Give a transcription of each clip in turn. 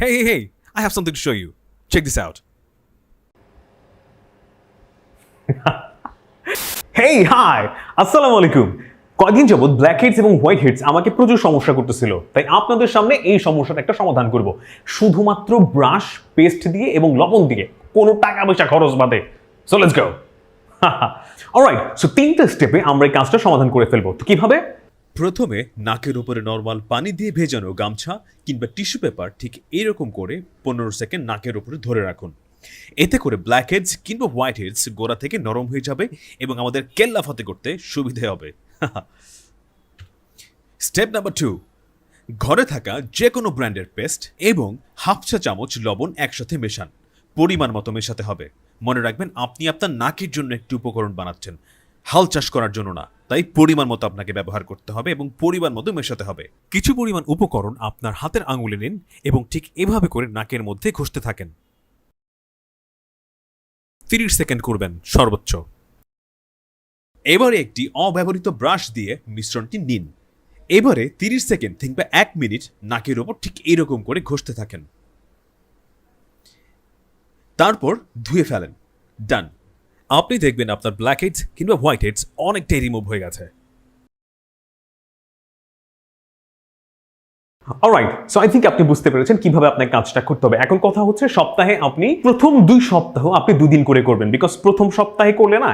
Hey, I have something to show you. Check this out. Hey hi আসসালামু আলাইকুম। কয়েকদিন যাবত ব্ল্যাক হেডস এবং হোয়াইট হেডস আমাকে প্রচুর সমস্যা করতেছিল, তাই আপনাদের সামনে এই সমস্যাটা একটা সমাধান করব শুধুমাত্র ব্রাশ, পেস্ট দিয়ে এবং লবণ দিয়ে, কোনো টাকা পয়সা খরচ বাদে। So let's go. Alright, so তিনটা স্টেপে আমরা এই কাজটা সমাধান করে ফেলবো। তো কিভাবে? প্রথমে নাকের উপরে নর্মাল পানি দিয়ে ভেজানো গামছা কিংবা টিস্যু পেপার ঠিক এরকম করে 15 সেকেন্ড নাকের উপরে ধরে রাখুন। এতে করে ব্ল্যাক হেডস কিংবা হোয়াইট হেডস গোড়া থেকে নরম হয়ে যাবে এবং আমাদের কেল্লা ফতে করতে সুবিধে হবে। স্টেপ নাম্বার 2, ঘরে থাকা যে কোনো ব্র্যান্ডের পেস্ট এবং হাফ চা চামচ লবণ একসাথে মেশান। পরিমাণ মতো মেশাতে হবে। মনে রাখবেন, আপনি আপনার নাকের জন্য একটি উপকরণ বানাচ্ছেন, হাল চাষ করার জন্য না। তাই পরিমাণ মতো আপনাকে ব্যবহার করতে হবে এবং পরিমাণ মতো মেশাতে হবে। কিছু পরিমাণ উপকরণ আপনার হাতের আঙুলে নিন এবং ঠিক এভাবে করে নাকের মধ্যে ঘষতে থাকেন। 30 সেকেন্ড করবেন সর্বোচ্চ। এবারে একটি অব্যবহৃত ব্রাশ দিয়ে মিশ্রণটি নিন। এবারে 30 সেকেন্ড কিংবা 1 মিনিট নাকের ওপর ঠিক এরকম করে ঘষতে থাকেন। তারপর ধুয়ে ফেলেন। ডান। আপনি দেখবেন আপনার ব্ল্যাক হেডস কিংবা হোয়াইট হেডস অনেকটাই রিমুভ হয়ে গেছে। অলরাইট, সো আই থিঙ্ক আপনি বুঝতে পেরেছেন কিভাবে আপনার কাজটা করতে হবে। এখন কথা হচ্ছে, সপ্তাহে আপনি প্রথম 2 সপ্তাহ আপনি 2 দিন করে করবেন, বিকজ প্রথম সপ্তাহে করলে না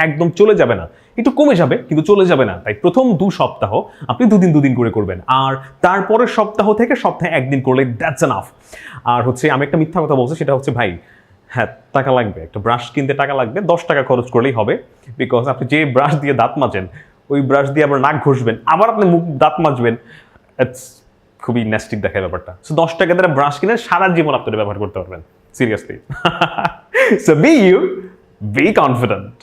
একদম চলে যাবে না, একটু কমে যাবে কিন্তু চলে যাবে না। তাই প্রথম 2 সপ্তাহ আপনি 2 দিন করে করবেন, আর তারপরের সপ্তাহ থেকে সপ্তাহে 1 দিন করলে দ্যাটস এনাফ। আর হচ্ছে, আমি একটা মিথ্যা কথা বলছি, সেটা হচ্ছে ভাই, হ্যাঁ টাকা লাগবে, একটা ব্রাশ কিনতে টাকা লাগবে, 10 টাকা খরচ করলেই হবে। বিকজ আপনি যে ব্রাশ দিয়ে দাঁত মাজেন, ওই ব্রাশ দিয়ে আবার নাক ঘষবেন, আবার আপনি মুখ দাঁত মাজবেন, ইটস খুবই নেস্টিক দেখায় ব্যাপারটা। সো 10 টাকা দ্বারা ব্রাশ কিনে সারা জীবন আপনারা ব্যবহার করতে পারবেন, seriously. So be you, be confident.